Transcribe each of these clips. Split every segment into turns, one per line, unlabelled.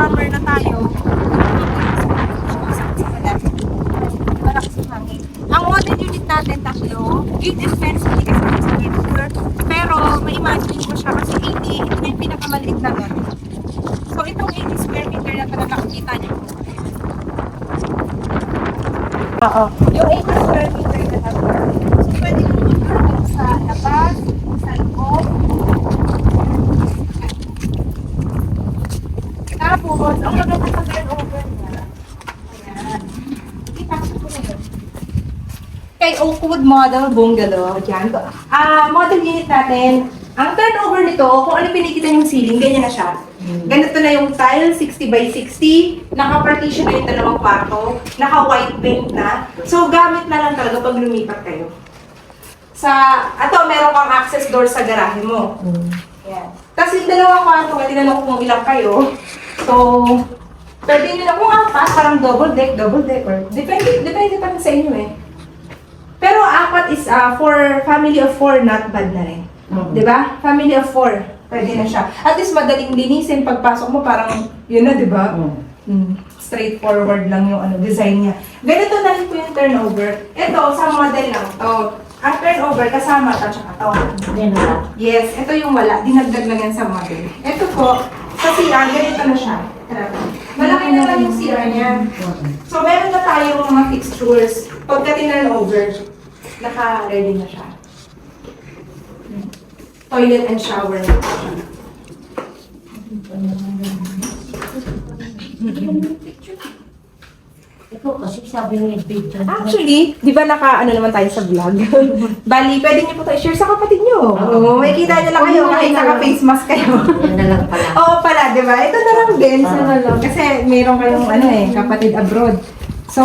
summer na tayo, malakas yung hangin. Ang model unit natin, tatlo, gate and fence, hindi kasi sa regular. Pero, ma-imagine ko siya kasi 80, ito na yung pinakamaliit na lot. So, itong 80 square meter na talaga nakikita niyo. Oo. Yung 80 square meter na talaga. So, pwede mo mag-park sa labas, sa loob. Tapos, ang maganda sa turnover niya, ayan. Kita ko po yun. Kay Oakwood Model Bungalow, dyan. Model unit natin, ang turnover nito, kung ano pinikita yung ceiling, ganyan na siya. Ganito na yung tile, 60 by 60. Naka-partition na yung dalawang kwarto. Naka-white paint na. So, gamit na lang talaga pag lumipat kayo. Meron kang access door sa garahe mo. Yan. Tapos yung dalawang kwarto, tinanong ko kung ilang kayo. So, pwede nyo na kung apat, parang double deck, or depende pa rin sa inyo eh. Pero apat is for family of 4, not bad na rin. Diba? Family of 4. Pwede na siya. At least madaling linisin. Pagpasok mo parang, yun na, di ba? Straightforward lang yung design niya. Ganito na rin po yung turnover. Ito, sa model lang to. Ang turnover, kasama ito, tsaka ito. Yes, ito yung wala. Dinagdag lang yan sa model. Ito po, sa CR, ganito na siya. Malaki na lang yung CR niya. So, meron na tayong mga fixtures. Pagka turnover, naka-ready na siya. Toilet and shower na siya.
Ito kasi sabi ni Victor.
Actually, di ba naman tayo sa vlog? Bali, pwede niyo po tayo share sa kapatid niyo. Oo, may kita niyo lang kayo kahit naka-face mask kayo.
Yan na lang pala.
Oo pala, di ba? Ito na lang din. Kasi mayroon kayong kapatid abroad. So,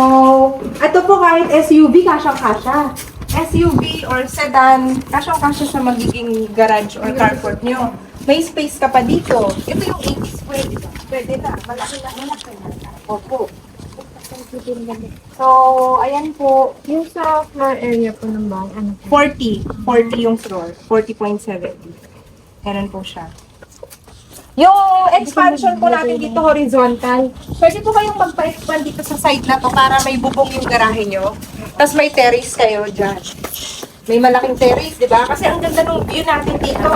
ito po kahit SUV, kasyang-kasya. SUV or sedan, kasyang-kasya sa magiging garage or carport nyo. May space ka pa dito. Ito yung 80 square, di ba? Pwede na. Malaki na. Opo. So, ayan po.
Yung sa floor area po ng bahay, ano po?
40. 40 yung floor. 40.70. Ganun po siya. Yung expansion po natin dito horizontal, pwede po kayong magpa-expand dito sa side na to para may bubong yung garahe nyo. Tapos may terrace kayo dyan. May malaking terrace, di ba? Kasi ang ganda ng view natin dito.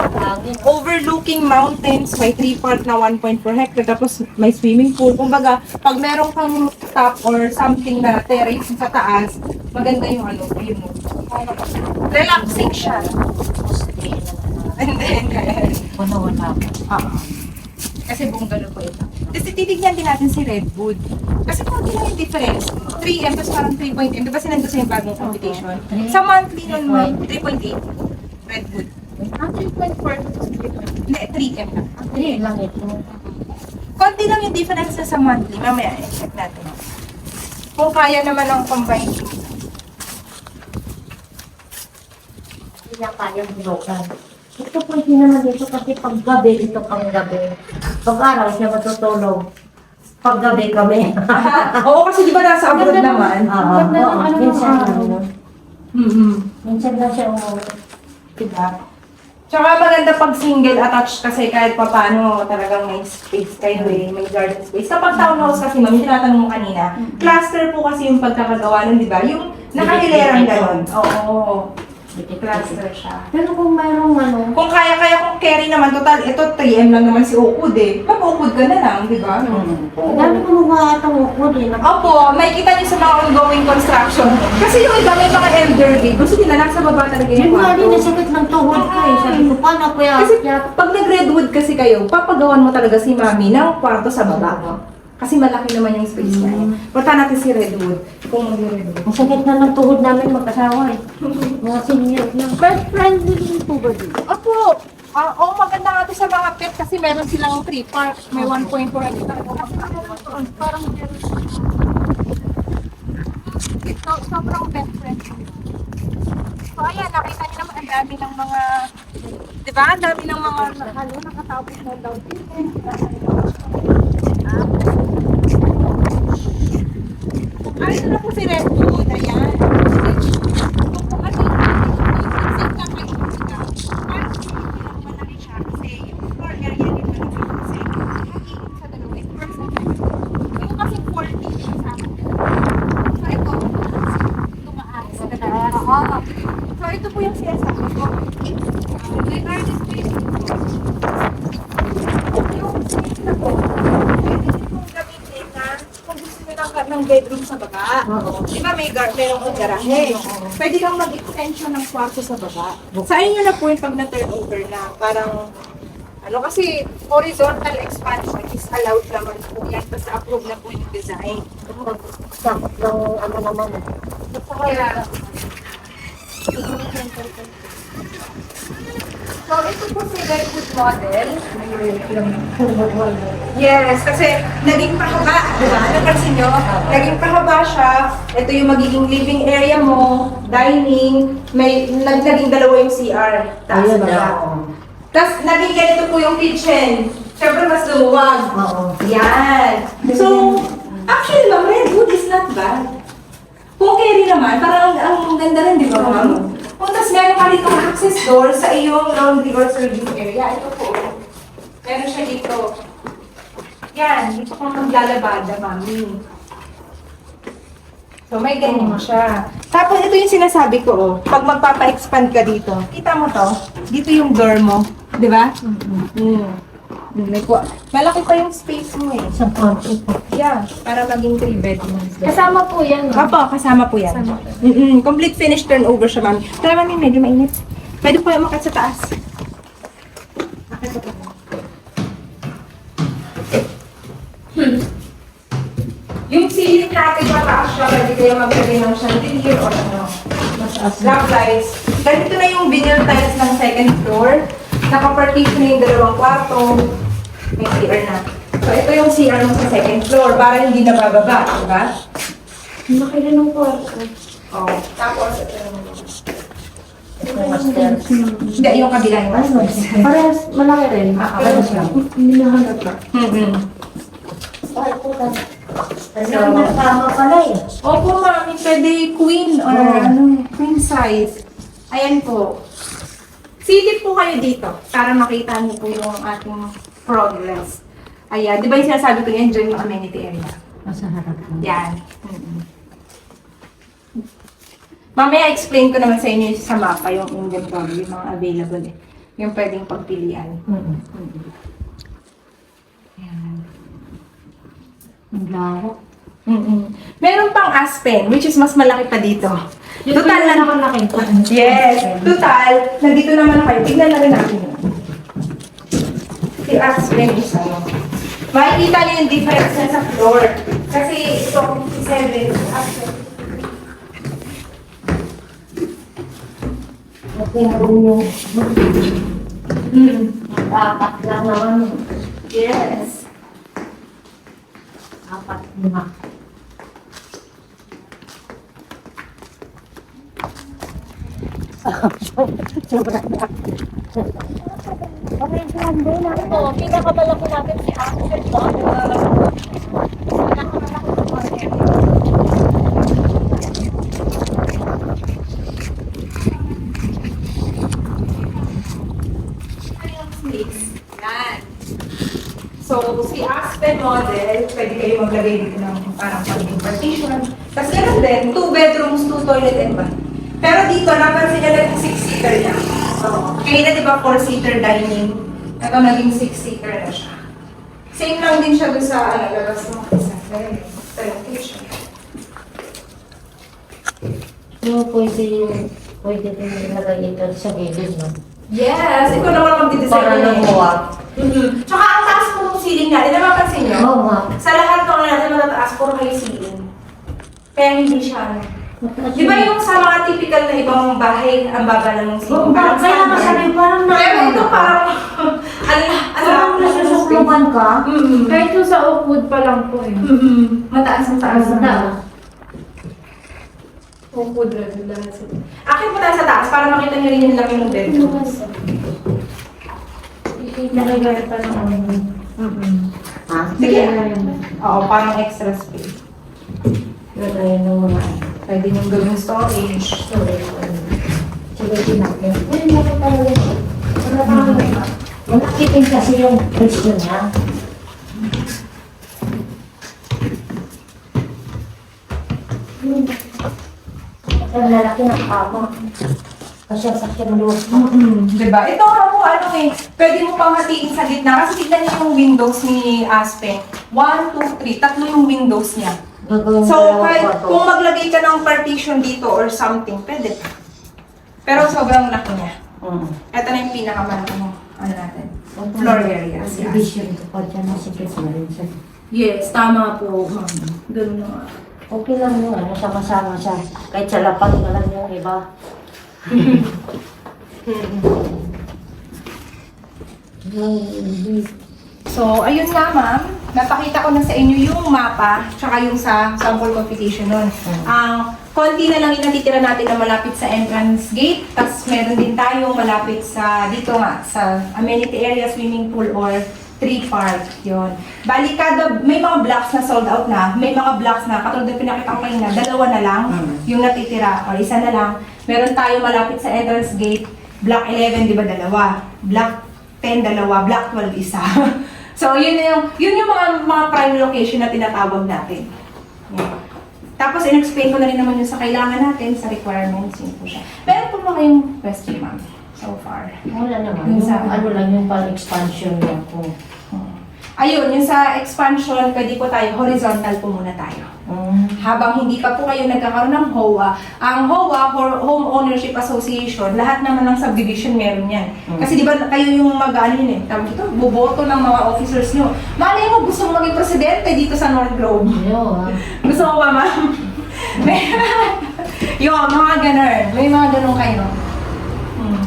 Overlooking mountains, may 3-part na 1.4 hectare, tapos may swimming pool. Kumbaga, pag meron kang rooftop or something na terrace sa taas, maganda yung view mo. Relaxing siya. Hindi.
Wala.
Kasi bungalow po ito. Kasi titignan din natin si Redwood. Kasi konti lang yung difference. 3M, tapos parang 3.M. Di ba sinando sa yung bagong computation? Sa monthly nun mo, 3.8. Redwood. 3.4. Hindi, 3M lang.
3 lang ito.
Konti lang yung difference na sa monthly. Mamaya, check natin. Kung kaya naman ang combine.
Hindi na kayang bulokan. Ito po hindi naman dito kasi pag gabi, ito pang gabi. Pag araw siya matutulog. Pag gabi kami.
Oo, kasi di ba nasa abroad naman?
Oo, minsan lang. Minsan lang siya umuwi.
Diba? Tsaka maganda pag single attached kasi kahit pa paano talagang may space kayo may garden space. Kapag townhouse kasi ma'am, yung tinatanong mo kanina, cluster po kasi yung pagkakagawa nun, di ba? Yung nakahilerang gano'n. Oo. Cluster siya.
Pero kung mayroong
Kung kaya kung carry naman, total, ito 3M lang naman si Oakwood eh. Mag-Oakwood ka na lang, di ba?
dami ko mga atang ukod eh.
Opo, may kita niyo sa mga ongoing construction. Kasi yung iba may mga elderly, gusto nila nasa baba talaga yung
Yung nga din,
kwarto.
nasakit ng tuhod ko eh. Sabi ko, paano kuya?
Kasi pag nag-redwood kasi kayo, papagawan mo talaga si mami ng kwarto sa baba. Kasi malaki naman yung space niya eh. Punta natin si Redwood. Kung mag-redwood.
Ang sakit na ng tuhod namin mag-asawa eh. Mga senior lang.
Pet friendly din po ba dito?
Opo! Maganda nga ito sa mga pet kasi meron silang 3 park. May 1.4 hectare.
Parang
Ito, sobrang pet friendly. So ayan, nakita niyo naman ang dami ng mga, di ba? Ang dami ng mga nakatapos na daw dito. Ayun na po si Redwood, ayan. Kung ano yung exit ka kayo dito, parang malaki siya kasi yung floor area nito kasi makikita sa dalawa. ng bedroom sa baba.
Oo.
Di ba meron kang garahe? Pwede kang mag-extension ng kwarto sa baba. Sa inyo na po yung pag na-turnover na parang ano kasi horizontal expansion is allowed naman po yan kasi approve na po yung design.
Sakot ng ano naman.
Kaya, so ito po si very good model. Yes, kasi naging pahaba, di ba? Napansin nyo? Naging pahaba siya. Ito yung magiging living area mo, dining, naging dalawa yung CR. Taas
Ayun
baba.
na.
Tapos naging ganito po yung kitchen. Siyempre mas lumuwag.
Oo.
Yan. So, actually, ma'am, redwood is not bad. Kung carry naman, parang ang ganda rin, di ba, ma'am? Kung tas meron ka dito access door sa iyong laundry or service area, ito po. Meron siya dito. Yan, dito kang maglalabada, mami. So, may ganyan siya. Tapos, ito yung sinasabi ko, oh. Pag magpapa-expand ka dito, kita mo to? Dito yung door mo. Di ba? Malaki pa yung space mo eh.
Sa kwarto pa.
Yeah, para maging 3 bedrooms.
Kasama po yan. no?
Opo, kasama po yan.
Kasama.
Complete finish turnover siya, ma'am. Tara, mami, medyo mainit. Pwede po yung umakyat sa taas. Akit sa taas. Yung ceiling natin mataas siya, pwede kayo maglagay ng chandelier or ano. Love lights. Ganito na yung vinyl tiles ng second floor. Nakapartition na yung dalawang kwarto. May CR na. So, ito yung CR mo sa second floor para hindi nabababa, diba?
Laki rin ng kwarto.
Oh. Tapos, ito naman.
Ito master.
Hindi, yung kabila yung masters.
Parehas, malaki rin.
Pero
Hindi na halata.
Kasi nagkama pala eh.
Opo, mami, pwede queen or ano, queen size. Ayan po. Silip po kayo dito para makita niyo po yung ating progress. Ayan, di ba yung sinasabi ko yan, dyan yung amenity area.
Nasa harap mo.
Yan. Mamaya explain ko naman sa inyo sa mapa yung inventory, yung mga available eh. Yung pwedeng pagpilian. Ayan.
Ang laro.
Meron pang Aspen, which is mas malaki pa dito.
Yung
Total
na
na
naman nakita.
Yes, total, nandito naman kayo. Tignan na rin natin yun. Si Aspen is ano. Makikita niyo yung difference niya sa floor. Kasi ito, si 7, Aspen.
Kasi naroon yung apat lang naman.
Yes.
Apat lima. Sobrang na. Okay, grande na ito. Pinakamalaki natin si Axel po. Pinakamalaki po.
Space. Yan. So, si Aspen model, pwede kayo maglagay dito ng parang pagiging partition. Tapos ganun din, 2 bedrooms, 2 toilet and bath. Pero dito, napansin nila yung 6-seater niya. So, kanina di ba 4-seater dining? Ito naging 6-seater na siya. Same lang din siya doon sa labas ng isa. Ito yung kitchen.
So, pwede din ilagay ito sa gilid, no?
Yes! Ikaw naman magdidesign
Para lumuwag.
Tsaka ang taas po ng ceiling natin, napapansin nyo?
Oo nga.
Sa lahat ng natin matataas, puro kayo ceiling. Kaya hindi siya ano. Di ba yung sa mga typical na ibang bahay, ang baba lang ng ceiling? Parang
Kaya nga sabi, parang na.
Pero ito parang,
Parang nasusukluban ka.
Kahit yung sa Oakwood pa lang po eh.
Mataas ang taas.
Mataas.
Oakwood level lang sila. Akin po tayo sa taas para makita nyo rin yung laki ng bedrooms.
Nakagaya pa lang ako.
Ha?
Sige. Oo, parang extra space.
Lagay ng mga
Pwede nyung gawing storage.
storage. Sabihin natin. Ay, meron talaga. Malakitin kasi yung presyo niya. Ang lalaki ng kama. Kasi maluwag pa.
Diba? Ito nga po, ano eh, pwede mo pang hatiin sa gitna. Kasi tignan niyo yung windows ni Aspen. 1, 2, 3. Tatlo yung windows niya.
Gagawin
So,
ko lang
kahit
ako.
kung maglagay ka ng partition dito or something, pwede pa. Pero sobrang laki niya. Ito na yung pinakamalaki mo. Ano natin? Floor area.
Division ko pa dyan. Masikip na rin siya.
Yes, tama po, ma'am. Ganun na nga.
Okay lang yun, ano, sama-sama siya. Kahit sa lapag na lang yung iba.
So, ayun nga ma'am, napakita ko na sa inyo yung mapa, tsaka yung sa sample configuration nun. Ang konti na lang yung natitira natin na malapit sa entrance gate, tapos meron din tayong malapit sa, dito nga, sa amenity area, swimming pool, or tree park, yun. Bali, may mga blocks na sold out na, may mga blocks na, katulad ng pinakita ko kanina, dalawa na lang yung natitira, or isa na lang. Meron tayo malapit sa entrance gate, block 11, di ba, dalawa. Block 10, dalawa. Block 12, isa. So, yun yung mga prime location na tinatawag natin. Yan. Tapos, in-explain ko na rin naman yun sa kailangan natin, sa requirements, yun po siya. Meron po ba kayong question, ma'am, so far?
Wala naman.
Yung
Yung,
sa-
ano lang, yung pang-expansion lang po.
Ayun, yung sa expansion, pwede po tayo, horizontal po muna tayo. Habang hindi pa po kayo nagkakaroon ng HOA, ang HOA, Home Ownership Association, lahat naman ng subdivision meron yan. Kasi di ba kayo yung mag-ano yun eh, tawag ito, boboto ng mga officers nyo. Malay mo, gusto mo maging presidente dito sa North Globe.
Ayun,
Gusto mo ba, ma'am? Yun, mga ganun. May mga ganun kayo.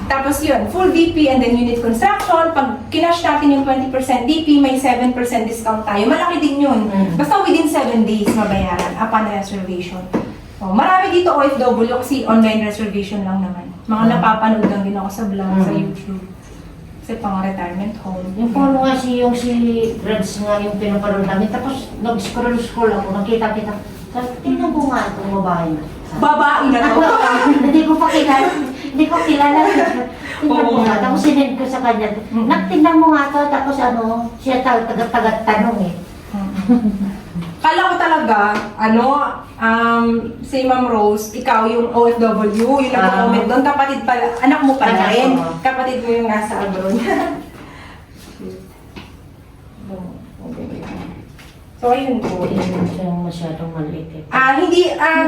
Tapos yun, full DP and then unit construction. Pag kinash natin yung 20% DP, may 7% discount tayo. Malaki din yun. Basta within 7 days mabayaran upon reservation. Oh, marami dito OFW kasi online reservation lang naman. Mga napapanood lang din ako sa vlog, sa YouTube. Kasi pang retirement home.
yung polo nga yung si Reds nga yung pinapanood namin. Tapos nag-scroll ako, nakita-kita. Sabi, tingnan ko nga itong babae na.
Babae na to.
Hindi ko pa kilala. Hindi ko kilala. Tingnan
Oo
mo nga.
nga.
Tapos sinend ko sa kanya. Nagtingnan mo nga to. Tapos ano, siya tagat-tanong eh.
Kala ko talaga, si Ma'am Rose, ikaw yung OFW, yung nag-comment doon, kapatid pala, anak mo pala
Anak
rin.
ko.
Kapatid mo yung nasa abroad. So, ayun po.
Hindi siya masyadong maliit eh.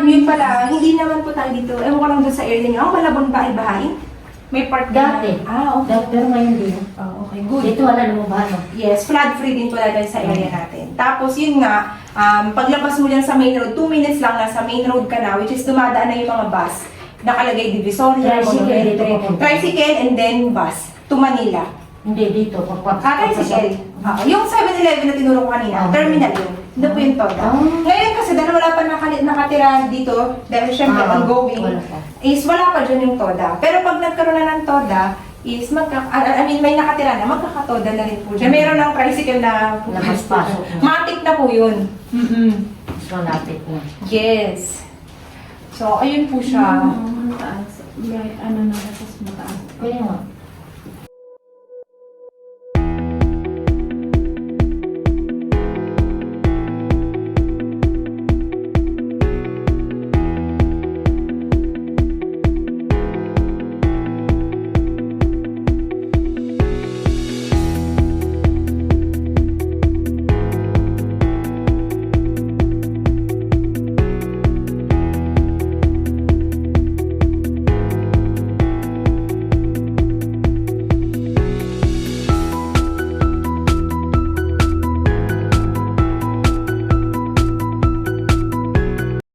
Yun pala, hindi naman po tayo dito. Ewan ko lang doon sa area niyo. Malabon ba ay bahain? May part
Dati.
Okay.
Pero ngayon din.
Oh, okay, good.
Dito wala naman ba, no?
Yes, flood free din pala dahil sa area natin. Tapos yun nga, paglabas mo dyan sa main road, 2 minutes lang nasa main road ka na, which is dumadaan na yung mga bus. Nakalagay Divisoria,
Tricycle,
Monumente,
dito pa po.
tricycle and then bus to Manila.
Hindi, dito.
Tricycle. Yung 7-Eleven na tinuro ko kanina, terminal yun. Doon po yung TODA. Ngayon kasi dahil wala pa nakatira dito, dahil syempre ongoing,
wala pa.
is wala pa dyan yung TODA. Pero pag nagkaroon na ng TODA, is may nakatira na, magkakatoda na rin po dyan. Meron ng tricycle na
Labas-pasok na.
matik na po yun.
Mas malapit na.
Yes. So, ayun po siya.
Mataas. May ano na, tapos mataas.
Kaya nga.